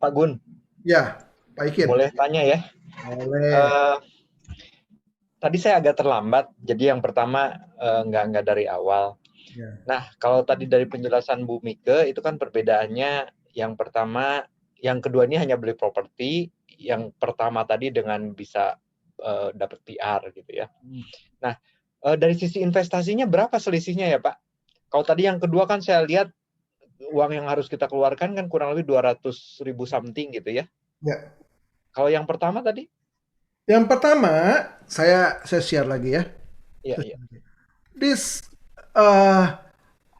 Pak Gun, Ya, Pak Ikin. boleh tanya ya? Boleh. Eh, Tadi saya agak terlambat, jadi yang pertama nggak dari awal. Ya. Nah, kalau tadi dari penjelasan Bu Mike, itu kan perbedaannya yang pertama, yang kedua ini hanya beli properti, yang pertama tadi dengan bisa dapat PR gitu ya. Nah, dari sisi investasinya berapa selisihnya ya Pak? Kalau tadi yang kedua kan saya lihat uang yang harus kita keluarkan kan kurang lebih 200.000 something gitu ya. Ya. Kalau yang pertama tadi? Yang pertama, saya share lagi ya. Iya, iya. This eh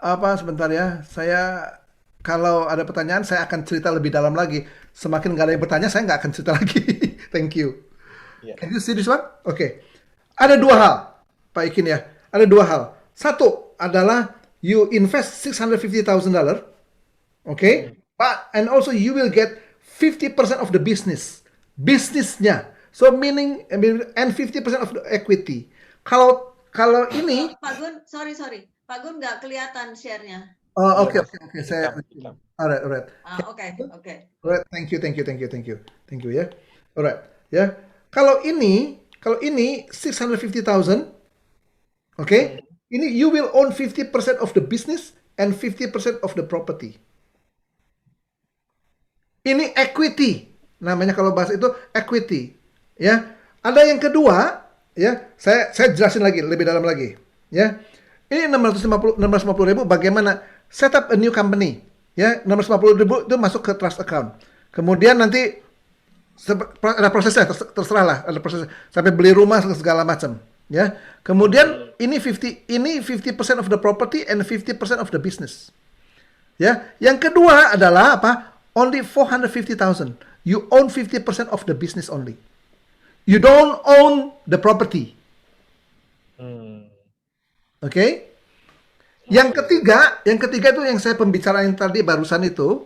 apa sebentar ya. Saya kalau ada pertanyaan saya akan cerita lebih dalam lagi. Semakin nggak ada yang bertanya, saya nggak akan cerita lagi. Thank you. Iya. Can you see this one? Oke. Ada dua hal, Pak Ikin ya. Ada dua hal. Satu adalah you invest $650,000. Okay, Hmm. but and also you will get 50% of the bisnisnya. So meaning and 50% of the equity. Kalau ini, Pak Gun, sorry. Pak Gun nggak kelihatan share-nya. Iya, oke Mas. oke oke saya, Hitam, hitam. alright. Oke. Alright, thank you ya. Alright ya. Kalau ini 650,000, oke, Hmm. ini you will own 50% of the business and 50% of the property. Ini equity. Namanya kalau bahasa itu equity. Ya. Ada yang kedua, ya. Saya jelasin lagi lebih dalam lagi, ya. Ini 650 ribu bagaimana setup a new company, ya. 650 ribu itu masuk ke trust account. Kemudian nanti ada prosesnya, terserah lah, ada proses sampai beli rumah segala macam, ya. Kemudian ini 50% of the property and 50% of the business. Ya, yang kedua adalah apa? Only 450,000. You own 50% of the business only. You don't own the property. Hmm. Oke? Okay? Yang ketiga itu yang saya pembicaraan tadi barusan itu,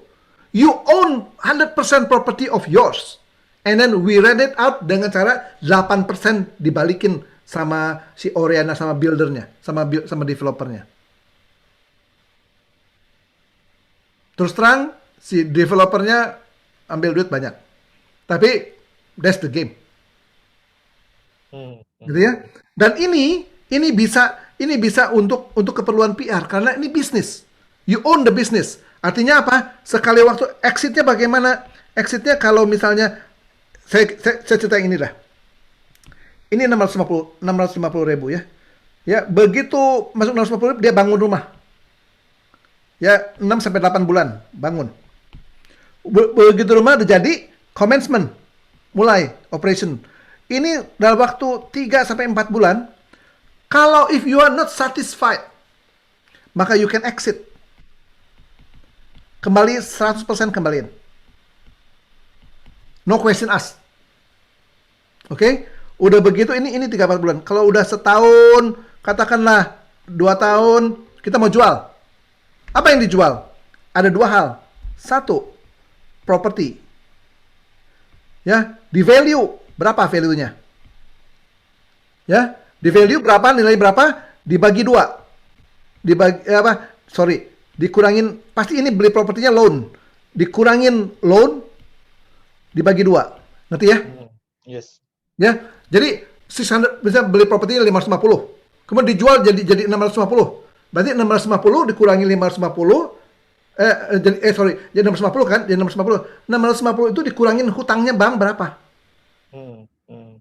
you own 100% property of yours. And then we rent it out dengan cara 8% dibalikin sama si Oriana sama buildernya, sama developernya. Terus terang, si developernya ambil duit banyak. Tapi, that's the game. Hmm. Gitu ya. Dan ini bisa untuk keperluan PR karena ini bisnis. You own the business. Artinya apa? Sekali waktu exitnya bagaimana? Exitnya kalau misalnya saya cerita yang ini dah. Ini 650 ribu ya. Ya, begitu masuk 650 ribu dia bangun rumah. Ya, 6 sampai 8 bulan bangun. Begitu rumah udah jadi, commencement, mulai operation. Ini dalam waktu 3 sampai 4 bulan. Kalau if you are not satisfied, maka you can exit. Kembali 100% kembaliin. No question asked. Oke? Okay? Udah begitu ini 3-4 bulan. Kalau udah setahun, katakanlah 2 tahun, kita mau jual. Apa yang dijual? Ada dua hal. Satu, property. Ya, di value berapa value-nya? Ya, di value berapa, nilai berapa? Dibagi dua. Dikurangin, pasti ini beli propertinya loan. Dikurangin loan, dibagi dua. Ngerti ya? Yes. Ya, jadi 600, bisa beli propertinya 550. Kemudian dijual jadi 650. Berarti 650 dikurangi 550, jadi 650 kan? Jadi 650. 650 itu dikurangin hutangnya bank berapa? Hmm. Hmm.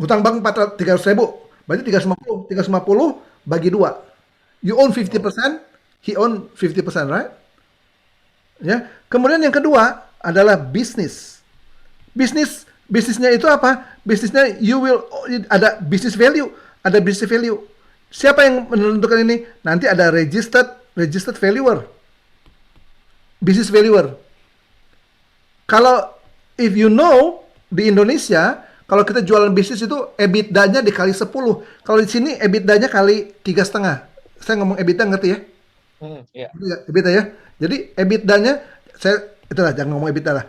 Hutang bank 300 ribu. Berarti 350 bagi 2. You own 50%, he own 50%, right? Ya. Kemudian yang kedua adalah bisnis. Bisnisnya itu apa? Bisnisnya ada business value, Siapa yang menentukan ini? Nanti ada registered valuer. Business valuer. Kalau if you know di Indonesia, kalau kita jualan bisnis itu EBITDA-nya dikali 10. Kalau di sini EBITDA-nya kali 3,5. Saya ngomong EBITDA ngerti ya? Yeah. EBITDA ya. Jadi EBITDA-nya jangan ngomong EBITDA lah.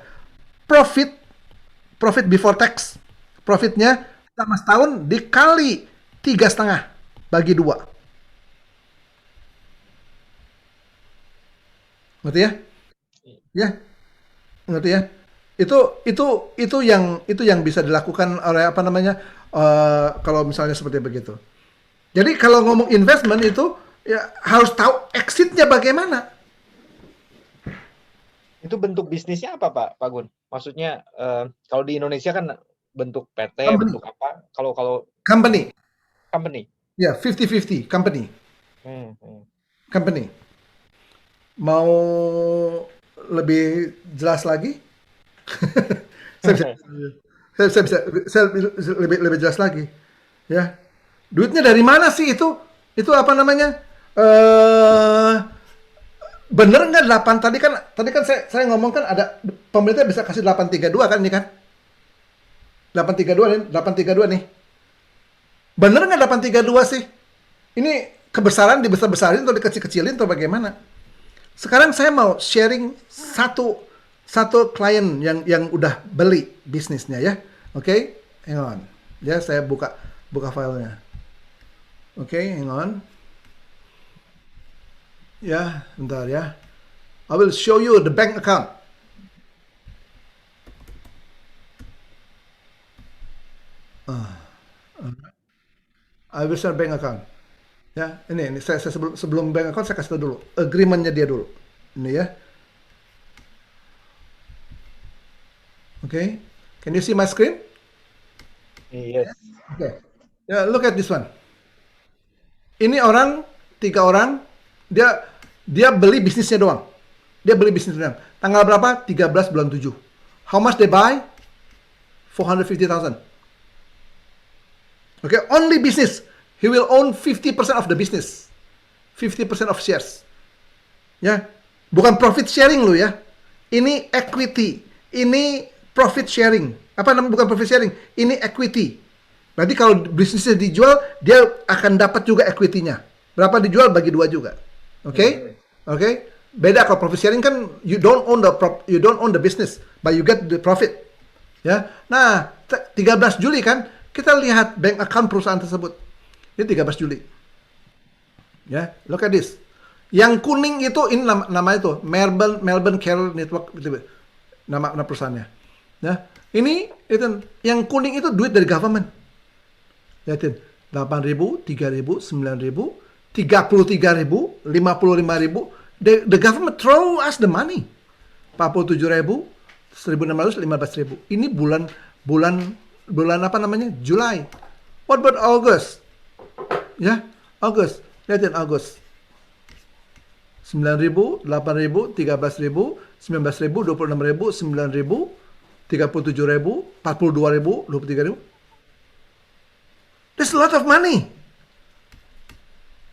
Profit before tax. Profitnya selama setahun dikali 3,5 bagi 2. Ngerti ya? Ya, ngerti ya? Itu yang bisa dilakukan oleh apa namanya, kalau misalnya seperti begitu. Jadi kalau ngomong investment itu ya harus tahu exitnya bagaimana. Itu bentuk bisnisnya apa Pak Gun? Maksudnya kalau di Indonesia kan bentuk PT, Company, bentuk apa? Kalau kalau company, company. ya 50-50 company, Hmm, hmm. company. Mau lebih jelas lagi? Saya bisa, saya bisa lebih lebih jelas lagi. Ya, duitnya dari mana sih itu? Itu apa namanya? Eh Bener nggak 8 tadi kan saya ngomong kan ada pemerintah bisa kasih 832 kan ini kan? 832 nih, 832 nih. Bener nggak 832 sih? Ini kebesaran dibesar-besarin atau dikecil-kecilin atau bagaimana? Sekarang saya mau sharing satu satu klien yang udah beli bisnisnya ya. Oke, hang on. Ya, saya buka buka filenya. Oke, hang on. Ya, bentar ya. I will show you the bank account. I will share bank account. Ya, ini saya sebelum bank account saya kasih tahu dulu. Agreementnya dia dulu. Ini ya. Oke. Can you see my screen? Yes. Oke. Ya, look at this one. Ini orang, 3 orang, dia dia beli bisnisnya doang. Dia beli bisnisnya doang. Tanggal berapa? 13 bulan 7. How much they buy? 450,000. Okay, only business. He will own 50% of the business. 50% of shares. Ya. Bukan profit sharing lo ya. Ini equity. Ini profit sharing. Apa namanya? Bukan profit sharing. Ini equity. Nanti kalau bisnisnya dijual, dia akan dapat juga equity-nya. Berapa dijual bagi 2 juga. Oke? Okay? Oke? Okay? Beda kalau profit sharing kan you don't own the business, but you get the profit. Ya. Nah, 13 Juli kan kita lihat bank account perusahaan tersebut. Ini 13 Juli. Ya, look at this. Yang kuning itu ini nama itu Melbourne Carrier Network gitu. Nama perusahaannya. Ya. Ini itu yang kuning itu duit dari government. Lihatin, 8.000, 3.000, 9.000, 33.000, 55.000. The government throw us the money. 47.000, 1.600, 15.000. Ini bulan apa namanya? Juli. What about August? Ya, August. Lihatin August. 9.000, 8.000, 13.000, 19.000, 26.000, 9.000, 37.000, 42.000, 23.000. There's a lot of money.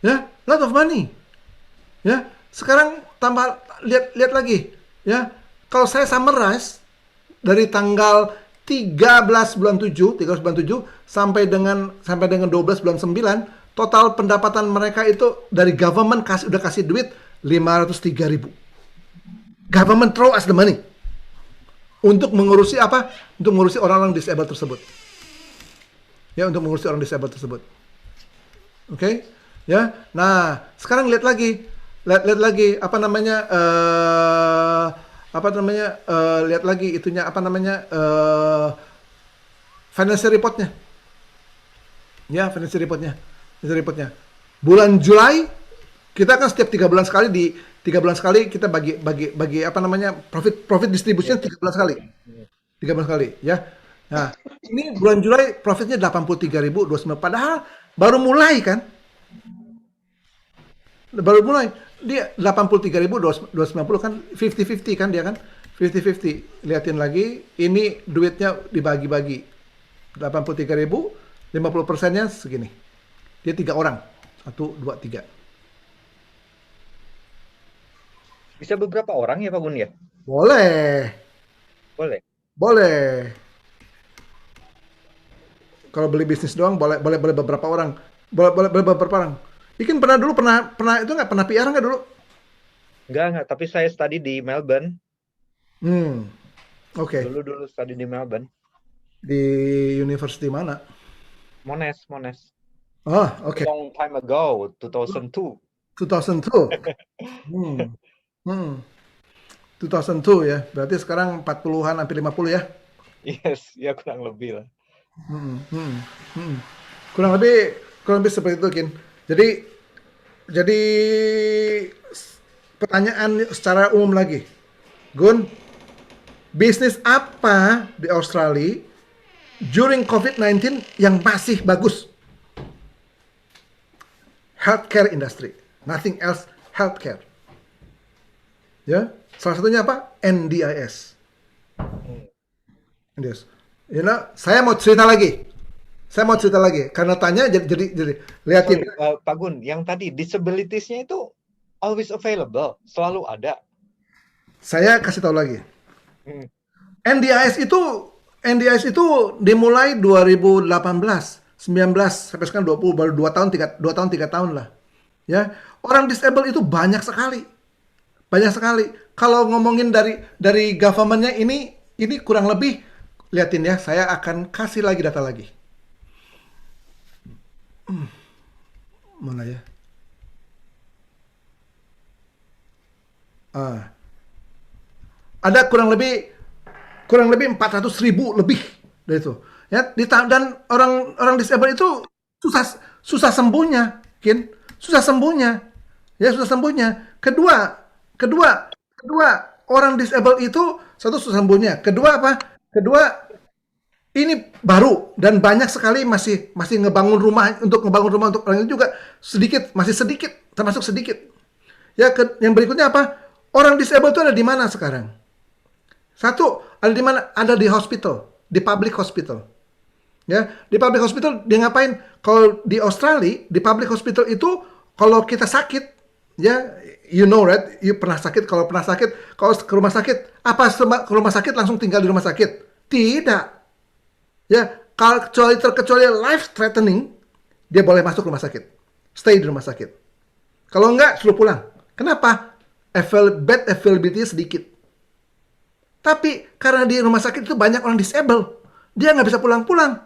Ya, lot of money. Ya, sekarang tambah lihat lagi. Ya, kalau saya summarize dari tanggal 13 bulan 7, sampai dengan 12 bulan 9, total pendapatan mereka itu dari government udah kasih duit 503.000. Government throw us the money. Untuk mengurusi apa? Untuk mengurusi orang-orang disable tersebut. Ya, untuk mengurusi orang disable tersebut. Oke? Okay? Ya. Nah, sekarang lihat lagi. Lihat lagi apa namanya? Lihat lagi itunya apa namanya? Financial reportnya. Ya, financial reportnya. Financial reportnya. Bulan Juli kita kan setiap 3 bulan sekali 3 bulan sekali kita bagi apa namanya? Profit distribution 3 bulan sekali. 3 bulan sekali, ya. Nah, ini bulan Juli profitnya 83.029. Padahal baru mulai kan? Baru mulai. Dia 83.290 kan 50-50 kan dia kan? 50-50. Liatin lagi, ini duitnya dibagi-bagi. 83.000, 50%-nya segini. Dia 3 orang. 1, 2, 3. Bisa beberapa orang ya Pak Gun ya? Boleh. Boleh. Boleh. Kalau beli bisnis doang boleh beberapa orang. Boleh beberapa orang. Ikin pernah itu nggak pernah PR nggak dulu? Enggak, tapi saya study di Melbourne. Oke. Dulu study di Melbourne. Di university mana? Monash. Oh, oke. Long time ago, 2002. 2002. Hmm. 2002. 2002 ya. Berarti sekarang 40-an hampir 50 ya. Yes, ya kurang lebih lah. Hmm, hmm, hmm. Kurang lebih seperti itu, Kin. Jadi pertanyaan secara umum lagi. Gun, bisnis apa di Australia during COVID-19 yang masih bagus? Healthcare industry. Nothing else, healthcare. Ya, salah satunya apa? NDIS. NDIS. Saya mau cerita lagi. Karena tanya jadi liatin. Sorry, Pak Gun, yang tadi disabilities-nya itu always available, selalu ada. Saya kasih tahu lagi. Hmm. NDIS itu dimulai 2018, 19 sampai sekarang 20, baru 2 tahun 3 tahun lah. Ya, orang disable itu banyak sekali. Kalau ngomongin dari government-nya ini kurang lebih, liatin ya, saya akan kasih lagi data lagi. Mana ya? Ada kurang lebih 400.000 lebih dari itu. Ya, dan orang disable itu susah sembuhnya, Kin. Susah sembuhnya. Ya, susah sembuhnya. Kedua, orang disable itu satu susah sembuhnya. Kedua apa? Ini baru dan banyak sekali masih ngebangun rumah untuk orang itu juga masih sedikit, termasuk sedikit. Ya, yang berikutnya apa? Orang disable itu ada di mana sekarang? Satu, ada di mana? Ada di hospital, di public hospital. Ya, di public hospital dia ngapain? Kalau di Australia, di public hospital itu kalau kita sakit, ya, you know right, kalau pernah sakit, kalau ke rumah sakit, apa ke rumah sakit langsung tinggal di rumah sakit? Tidak. Ya, terkecuali life threatening, dia boleh masuk rumah sakit. Stay di rumah sakit. Kalau enggak, suruh pulang. Kenapa? Bed availability sedikit. Tapi karena di rumah sakit itu banyak orang disable, dia nggak bisa pulang-pulang.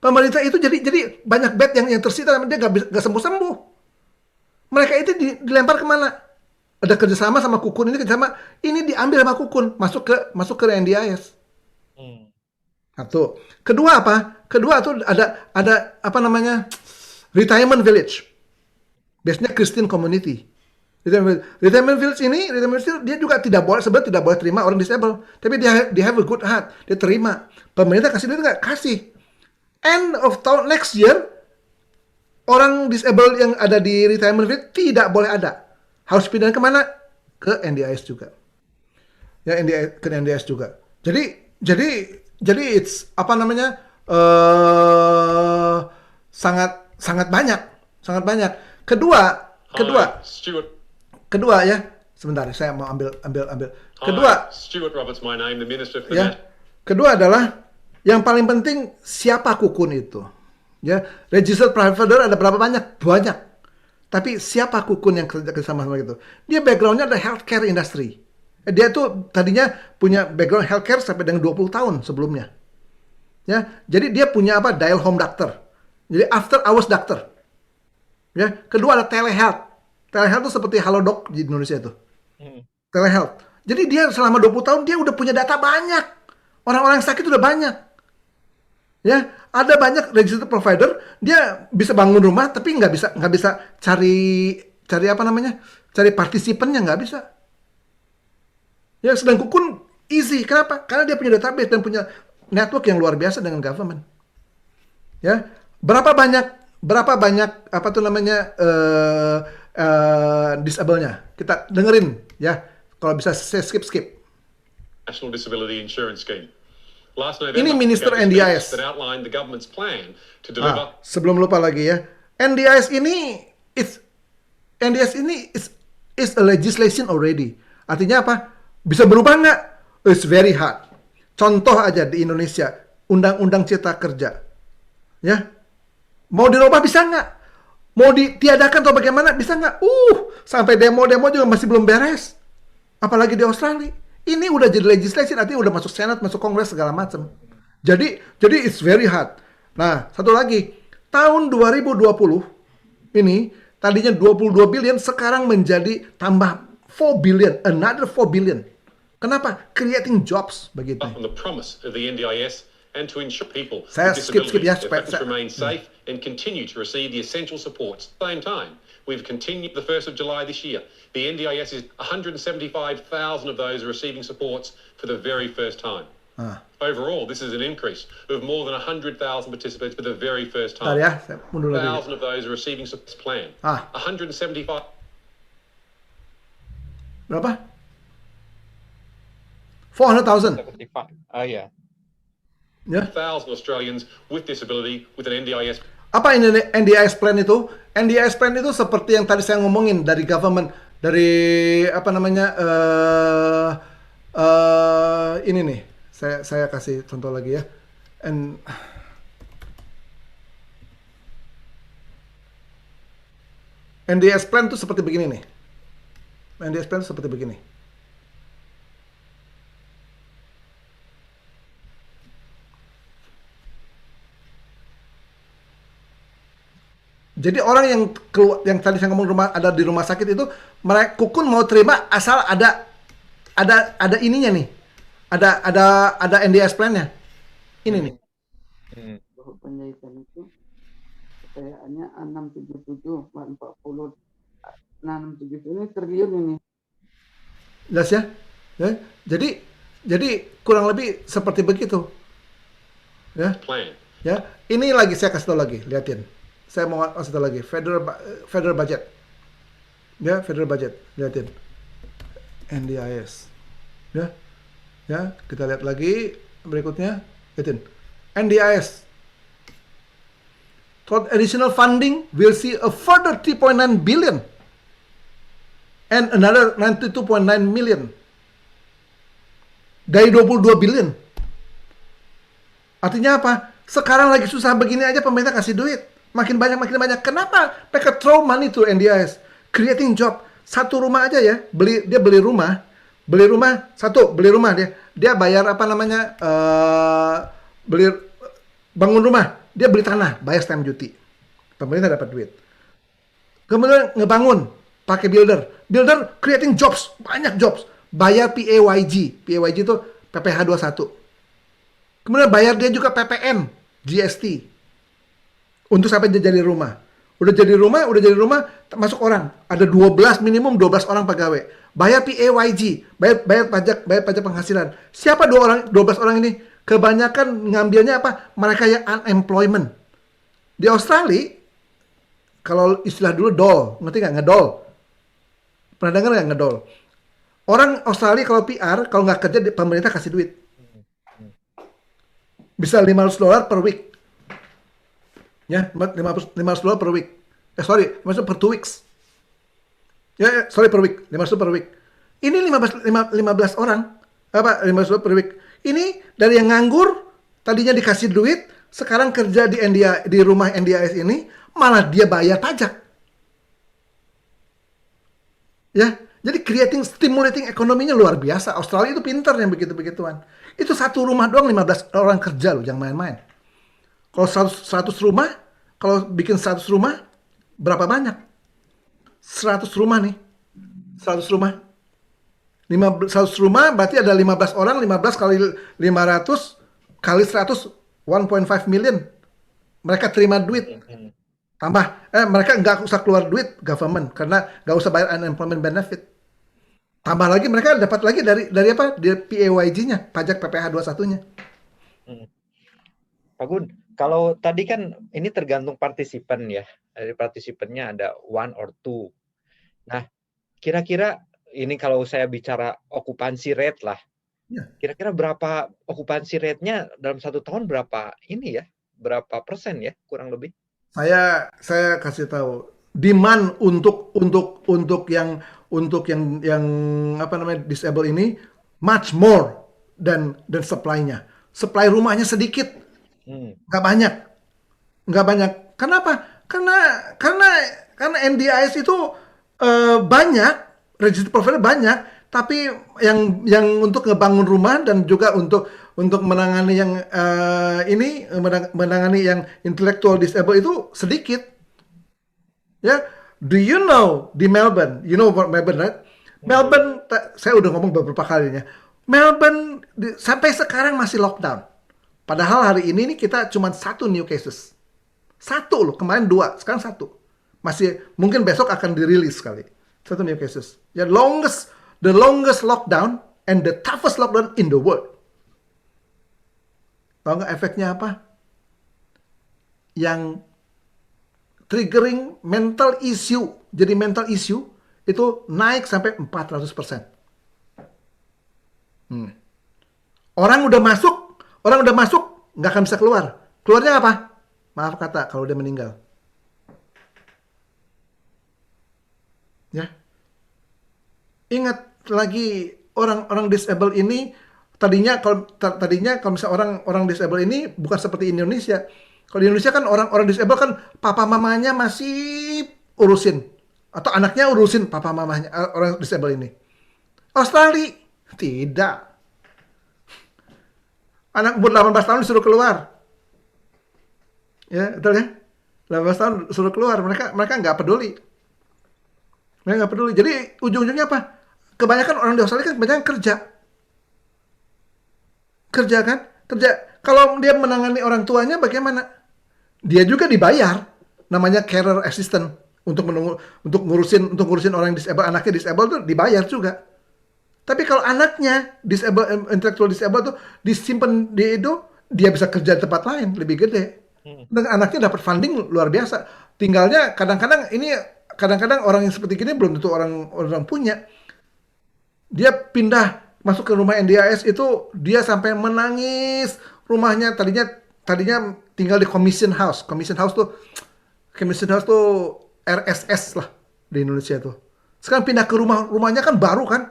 Pemerintah itu jadi banyak bed yang tersita, dia nggak sembuh-sembuh. Mereka itu dilempar kemana? Ada kerjasama sama Kukun, ini diambil sama Kukun, masuk ke NDIS. Satu. Kedua apa? Kedua tuh ada apa namanya? Retirement village. Biasanya Christian community. Retirement village dia juga sebenarnya tidak boleh terima orang disable. Tapi dia have a good heart. Dia terima. Pemerintah kasih duit nggak? Kasih. End of tahun next year, orang disable yang ada di retirement village tidak boleh ada. Harus pindah kemana? Ke NDIS juga. Ya, ke NDIS juga. Jadi it's apa namanya? Sangat banyak. Kedua ya. Sebentar, saya mau ambil. Kedua. Stuart Roberts, my name, the Minister for Ya. that. Kedua adalah yang paling penting siapa Kukun itu. Ya, registered provider ada berapa banyak? Banyak. Tapi siapa Kukun yang kerja sama gitu? Dia backgroundnya ada healthcare industry. Dia tuh tadinya punya background healthcare sampai dengan 20 tahun sebelumnya. Ya, jadi dia punya apa? Dial home doctor. Jadi after hours doctor. Ya, kedua ada telehealth. Telehealth itu seperti Halodoc di Indonesia itu. Telehealth. Jadi dia selama 20 tahun dia udah punya data banyak. Orang-orang yang sakit udah banyak. Ya, ada banyak registered provider, dia bisa bangun rumah tapi nggak bisa cari apa namanya? Cari partisipannya nggak bisa. Ya, sedang Kukun easy. Kenapa? Karena dia punya database dan punya network yang luar biasa dengan government. Ya, berapa banyak apa tuh namanya disable-nya? Kita dengerin ya. Kalau bisa saya skip. National Disability Insurance Scheme. Last Ini November, Minister gave a NDIS. speech that outlined the government's plan to deliver Sebelum lupa lagi ya. NDIS ini is a legislation already. Artinya apa? Bisa berubah nggak? It's very hard. Contoh aja di Indonesia, Undang-Undang Cipta Kerja. Ya. Mau dirubah bisa nggak? Mau ditiadakan atau bagaimana? Bisa nggak? Sampai demo-demo juga masih belum beres. Apalagi di Australia. Ini udah jadi legislation, artinya udah masuk Senat, masuk Kongres, segala macam. Jadi it's very hard. Nah, satu lagi. Tahun 2020, ini tadinya 22 billion, sekarang menjadi tambah 4 billion, another 4 billion. Kenapa? Creating jobs begitu. on the promise of the NDIS and to ensure people Saya with skip disabilities ya, their supaya families remain safe and continue to receive the essential supports. At the same time, we've continued the 1st of July this year. The NDIS is 175,000 of those are receiving supports for the very first time. Overall, this is an increase of more than 100,000 participants for the very first Bentar time. ya, saya mundur lagi. 1,000 of those are receiving support plan. 175,000 Berapa? 400,000. 75. Oh ya. Ya. Australians with disability with an NDIS. Apa ini NDIS plan itu? NDIS plan itu seperti yang tadi saya ngomongin dari government, dari apa namanya ini nih. Saya kasih contoh lagi ya. NDIS plan itu seperti begini nih. NDIS plan itu seperti begini. Jadi orang yang keluar, yang tadi saya ngomong ada di rumah sakit itu, mereka Kukun mau terima asal ada ininya nih, ada NDIS plan-nya. Ini nih. Bahwa penjahitan itu kekayaannya 677, 40, 677 ini triliun ini. Jelas ya? Jadi kurang lebih seperti begitu. Ya. Plan. Ya. Ini lagi saya kasih tahu lagi, liatin. Saya mau kasih tahu lagi, federal budget. Ya, federal budget, liatin. NDIS. Ya. Ya, kita lihat lagi berikutnya, liatin. NDIS. Total additional funding will see a further 3.9 billion and another 92.9 million. Dari 22 billion. Artinya apa? Sekarang lagi susah begini aja pemerintah kasih duit. Makin banyak. Kenapa mereka throw money to NDIS? Creating job. Satu rumah aja ya. Dia beli rumah dia bayar apa namanya? Bangun rumah. Dia beli tanah, bayar stamp duty. Pemerintah dapat duit. Kemudian ngebangun, pakai builder. Builder creating jobs, banyak jobs. Bayar PAYG. PAYG itu PPh 21. Kemudian bayar dia juga PPN, GST. Untuk sampai dia jadi rumah. Udah jadi rumah, masuk orang. Ada 12, minimum 12 orang pegawai. Bayar PAYG, bayar pajak penghasilan. Siapa 12 orang ini? Kebanyakan ngambilnya apa? Mereka yang unemployment. Di Australia, kalau istilah dulu dole, ngerti nggak? Ngedol. Pernah dengar nggak ngedol? Orang Australia kalau PR, kalau nggak kerja, pemerintah kasih duit. Bisa $500 per week. Ya, $500 per week. Maksudnya per 2 weeks. Per week. $500 per week. Ini 15 orang. Apa? $500 per week. Ini dari yang nganggur, tadinya dikasih duit, sekarang kerja di rumah NDIS ini, malah dia bayar pajak. Ya, jadi stimulating ekonominya luar biasa. Australia itu pintar yang begitu-begituan. Itu satu rumah doang 15 orang kerja loh, jangan main-main. Kalau 100 rumah, kalau bikin 100 rumah, berapa banyak? 100 rumah nih. 100 rumah. 100 rumah berarti ada 15 orang, 15 kali 500 kali 100, 1.5 million. Mereka terima duit. Tambah, mereka nggak usah keluar duit government, karena nggak usah bayar unemployment benefit. Tambah lagi mereka dapat lagi dari apa? Dari PAYG-nya, pajak PPh 21-nya. Pak Gun, kalau tadi kan ini tergantung partisipan ya. Dari partisipannya ada 1 or 2. Nah, kira-kira ini kalau saya bicara okupansi rate lah. Ya. Kira-kira berapa okupansi rate-nya dalam 1 tahun berapa ini ya? Berapa persen ya kurang lebih? Saya kasih tahu. Demand untuk yang apa namanya disable ini much more dan supply-nya. Supply rumahnya sedikit. Nggak banyak. Kenapa? Karena NDIS itu banyak, register provider banyak, tapi yang untuk ngebangun rumah dan juga untuk menangani yang menangani yang intellectual disable itu sedikit. Ya, do you know di Melbourne? You know about Melbourne, right? Melbourne, saya udah ngomong beberapa kalinya. Melbourne sampai sekarang masih lockdown. Padahal hari ini nih kita cuma 1 new cases. 1 loh, kemarin 2, sekarang 1. Masih mungkin besok akan dirilis kali. 1 new cases. Ya the longest lockdown and the toughest lockdown in the world. Tahu nggak efeknya apa? Yang triggering mental issue. Jadi mental issue itu naik sampai 400%. Orang udah masuk, nggak akan bisa keluar. Keluarnya apa? Maaf kata, kalau dia meninggal. Ya. Ingat lagi orang disable ini tadinya kalau misalnya orang disable ini bukan seperti Indonesia. Kalau di Indonesia kan orang disable kan papa mamanya masih urusin atau anaknya urusin papa mamanya orang disable ini. Australia tidak. Anak umur 18 tahun disuruh keluar. Ya, betul ya? 18 tahun suruh keluar, mereka nggak peduli. Mereka nggak peduli. Jadi ujung-ujungnya apa? Kebanyakan orang di Australia kan kebanyakan kerja. Kerja kan? Kerja. Kalau dia menangani orang tuanya bagaimana? Dia juga dibayar. Namanya carer assistant untuk ngurusin orang disable, anaknya disable tuh dibayar juga. Tapi kalau anaknya intellectual disable tuh disimpan di itu, dia bisa kerja di tempat lain lebih gede. Dan anaknya dapat funding luar biasa. Tinggalnya kadang-kadang orang yang seperti gini belum tentu orang punya. Dia pindah masuk ke rumah NDIS itu dia sampai menangis. Rumahnya tadinya tinggal di commission house. Commission house tuh RSS lah di Indonesia tuh. Sekarang pindah ke rumahnya kan baru kan.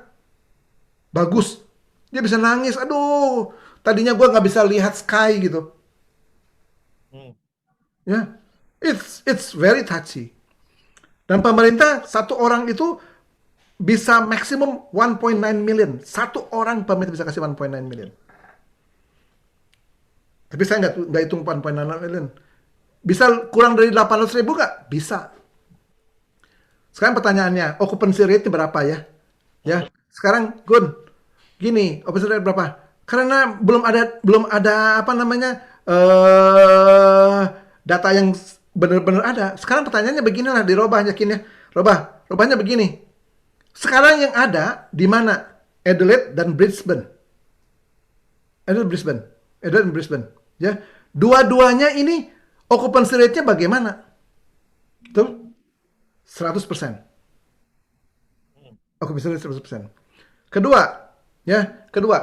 Bagus. Dia bisa nangis. Aduh, tadinya gue nggak bisa lihat sky gitu. Ya, it's very touchy. Dan pemerintah satu orang itu bisa maksimum 1.9 million. Satu orang pemerintah bisa kasih 1.9 million. Tapi saya nggak hitung 1.9 million. Bisa kurang dari 800.000 nggak? Bisa. Sekarang pertanyaannya, occupancy rate berapa ya? Ya, sekarang Gun, gini, occupancy rate berapa? Karena belum ada apa namanya data yang benar-benar ada. Sekarang pertanyaannya beginilah, dirubah yakin ya. Rubahnya begini. Sekarang yang ada di mana? Adelaide dan Brisbane. Adelaide dan Brisbane. Ya, dua-duanya ini occupancy rate-nya bagaimana? Betul? 100%. Occupancy rate 100%. Kedua,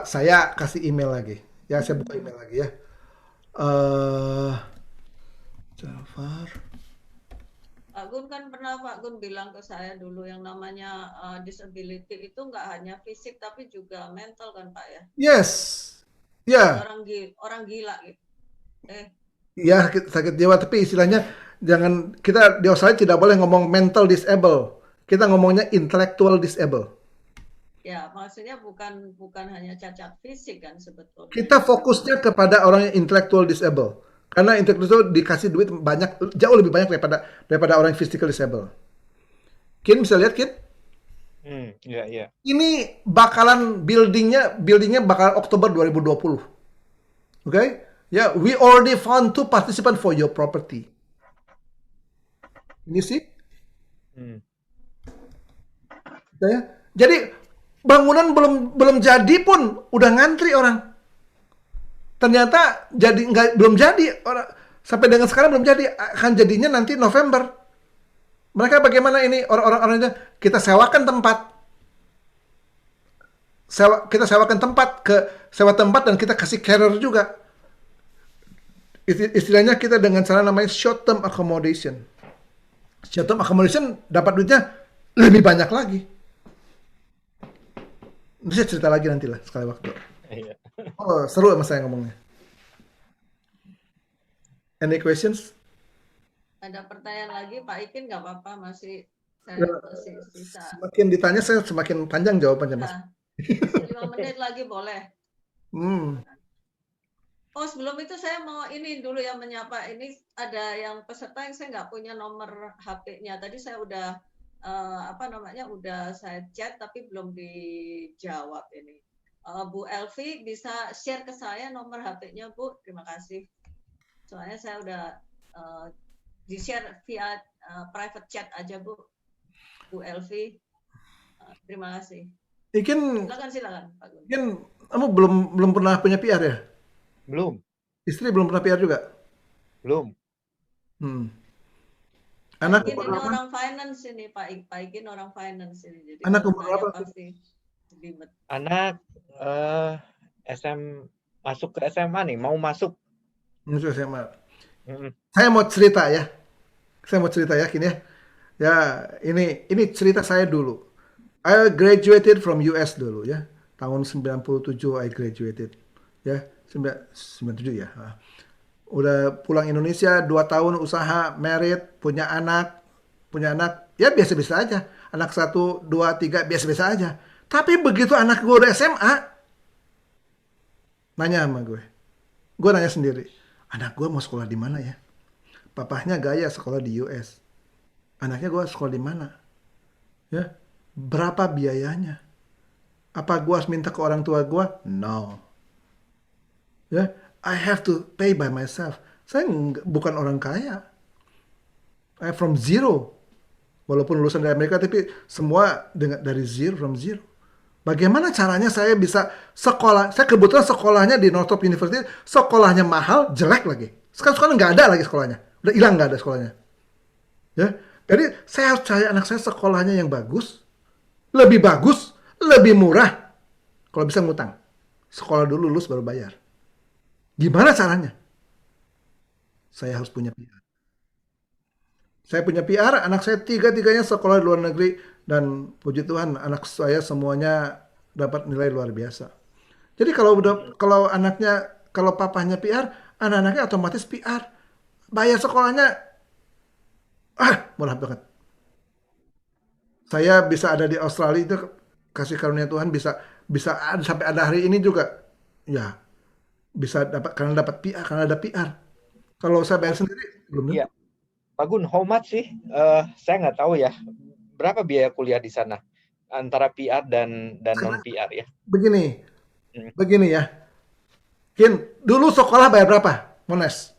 saya kasih email lagi. Ya, saya buka email lagi ya. Jafar. Pak Gun kan pernah Pak Gun bilang ke saya dulu yang namanya disability itu nggak hanya fisik tapi juga mental kan Pak ya? Yes. Ya. Orang gila gitu. Ya, sakit jiwa, tapi istilahnya jangan, kita di Australia tidak boleh ngomong mental disable. Kita ngomongnya intellectual disable. Ya, maksudnya bukan hanya cacat fisik kan sebetulnya. Kita fokusnya kepada orang yang intellectual disable. Karena intellectual dikasih duit banyak, jauh lebih banyak daripada orang yang physical disable. Kin bisa lihat, Kin? Iya. Ini bakalan buildingnya bakal Oktober 2020. Okay? Ya, we already found 2 participants for your property. Ini sih. Ya. Jadi bangunan belum jadi pun udah ngantri orang. Ternyata belum jadi orang sampai dengan sekarang belum jadi, akan jadinya nanti November. Mereka bagaimana ini orang-orangnya? Kita sewakan tempat. Kita sewakan sewa tempat dan kita kasih carer juga. Istilahnya kita dengan cara namanya short term accommodation. Short term accommodation dapat duitnya lebih banyak lagi. Bisa cerita lagi nanti lah sekali waktu. Iya. Oh, seru sama saya ngomongnya. Any questions? Ada pertanyaan lagi Pak Ikin nggak apa-apa masih sisa. Semakin ditanya saya semakin panjang jawabannya Mas. 5 menit lagi boleh. Oh sebelum itu saya mau ini dulu yang menyapa, ini ada yang peserta yang saya nggak punya nomor HP-nya. Tadi saya udah apa namanya, udah saya chat tapi belum dijawab ini. Bu Elvi bisa share ke saya nomor HP-nya, Bu? Terima kasih. Soalnya saya udah di-share via private chat aja, Bu Elvi. Terima kasih. Ikin, Silakan, Pak Gun. Ikin, kamu belum pernah punya PR ya? Belum, Istri belum pernah PR juga? belum. Hmm. Pak Anak Ikin umur ini berapa? orang finance ini, Pak Ikin orang finance ini. Jadi Anak kalau umur tanya berapa? pasti ribet. Anak masuk ke SMA nih, mau masuk. Masuk SMA. Mm-mm. Saya mau cerita ya. Saya mau cerita yakin ya. Ya, ini cerita saya dulu. I graduated from US dulu ya. Tahun 97 I graduated. Ya, 97 ya. Udah pulang Indonesia 2 tahun usaha, married, punya anak, ya biasa-biasa aja. Anak 1, 2, 3 biasa-biasa aja. Tapi begitu anak gue udah SMA, nanya sama gue. Gue nanya sendiri, anak gue mau sekolah di mana ya? Papahnya gaya sekolah di US. Anaknya gue sekolah di mana? Ya, berapa biayanya? Apa gue harus minta ke orang tua gue? No. Ya, I have to pay by myself. Saya bukan orang kaya. I'm from zero. Walaupun lulusan dari Amerika, tapi semua dari zero, from zero. Bagaimana caranya saya bisa sekolah? Saya kebetulan sekolahnya di Northrop University, sekolahnya mahal, jelek lagi. Sekarang nggak ada lagi sekolahnya. Udah hilang nggak ada sekolahnya. Ya, jadi saya harus cari anak saya sekolahnya yang bagus, lebih murah. Kalau bisa ngutang. Sekolah dulu lulus baru bayar. Gimana caranya? Saya harus punya PR. Saya punya PR, anak saya tiga-tiganya sekolah di luar negeri dan puji Tuhan anak saya semuanya dapat nilai luar biasa. Jadi kalau papahnya PR, anak-anaknya otomatis PR. Bayar sekolahnya murah banget. Saya bisa ada di Australia itu kasih karunia Tuhan bisa sampai ada hari ini juga. Ya, bisa dapat karena dapat PR, karena ada PR. Kalau saya bayar sendiri belum tentu. Iya, Pak Gun, how much sih? Saya nggak tahu ya. Berapa biaya kuliah di sana antara PR dan non PR ya? Begini ya. Dulu sekolah bayar berapa, Mones?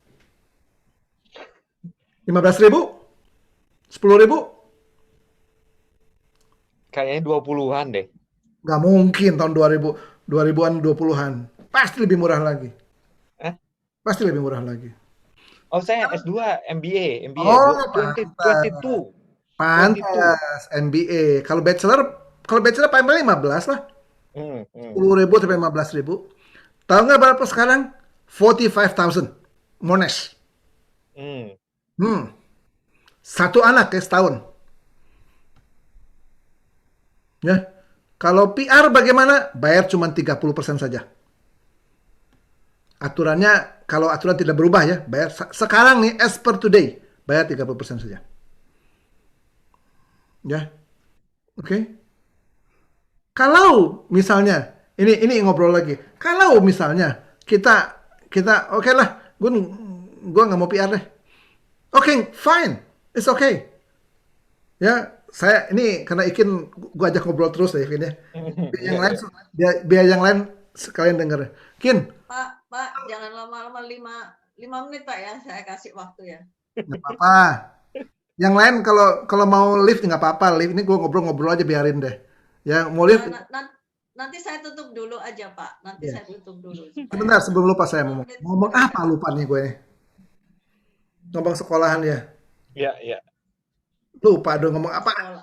15.000? 10.000? Kayaknya 20-an deh. Nggak mungkin tahun 2000-an, 20-an. Pasti lebih murah lagi. Pasti lebih murah lagi. Oh, saya S2 MBA Oh, 2022. Pantas MBA. Kalau bachelor paling 15 lah. 10.000 sampai 15.000. Tahu nggak berapa sekarang? 45,000 Mones. Satu anak ya setahun. Ya. Kalau PR bagaimana? Bayar cuma 30% saja. Aturannya, kalau aturan tidak berubah ya, bayar sekarang nih, as per today, bayar 30% saja. Ya. Oke. Kalau misalnya, ini ngobrol lagi. Kalau misalnya kita oke lah, gue nggak mau PR deh. Oke, fine. It's okay. Ya, saya ini karena Ikin gue ajak ngobrol terus ya, Ikin ya. Biar yang lain sekalian denger. Kin. Pak, jangan lama-lama 5 menit Pak ya, saya kasih waktu ya. Nggak apa-apa. Yang lain kalau mau lift nggak apa-apa. Lift ini gue ngobrol-ngobrol aja biarin deh. Ya mau lift. Nanti saya tutup dulu aja Pak. Saya tutup dulu. Sebentar sebelum lupa saya ngomong apa lupa nih gue nih. Ngomong sekolahan ya. Iya. Lupa dong ngomong apa.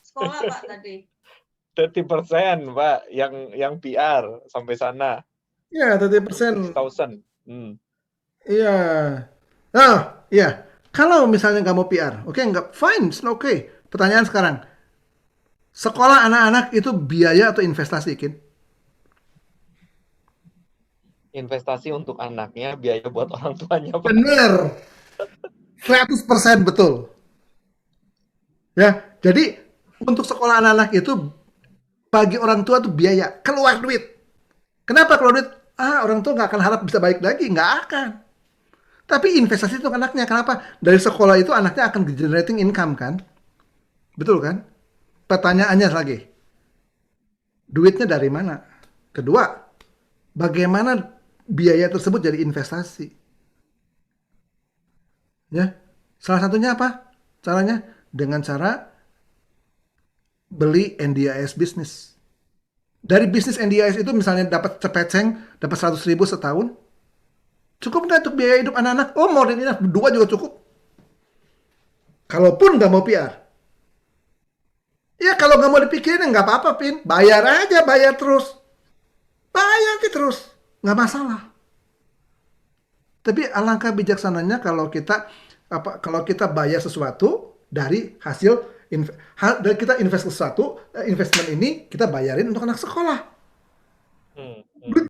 Sekolah Pak tadi. 30% Pak yang PR sampai sana. Iya, 30%. 6,000. Iya. Oh, iya. Kalau misalnya nggak mau PR, oke, nggak, fine, it's okay. Pertanyaan sekarang, sekolah anak-anak itu biaya atau investasi, Kin? Investasi untuk anaknya, biaya buat orang tuanya. Pak. Bener. 100% betul. Ya, jadi untuk sekolah anak-anak itu bagi orang tua tuh biaya, keluar duit. Kenapa keluar duit? Orang tua nggak akan harap bisa balik lagi, nggak akan. Tapi investasi itu anaknya, kenapa? Dari sekolah itu anaknya akan generating income kan? Betul kan? Pertanyaannya lagi, duitnya dari mana? Kedua, bagaimana biaya tersebut jadi investasi? Ya, salah satunya apa? Caranya dengan cara beli NDIS bisnis. Dari bisnis NDIS itu misalnya dapat cepeceng, dapat 100.000 setahun, cukup nggak untuk biaya hidup anak-anak? Oh, more than enough, 2 juga cukup. Kalaupun nggak mau PR. Ya kalau nggak mau dipikirin nggak apa-apa, Pin. Bayar aja, bayar terus. Bayar aja terus. Nggak masalah. Tapi alangkah bijaksananya kalau kita bayar sesuatu dari hasil dari kita invest sesuatu, investment ini kita bayarin untuk anak sekolah.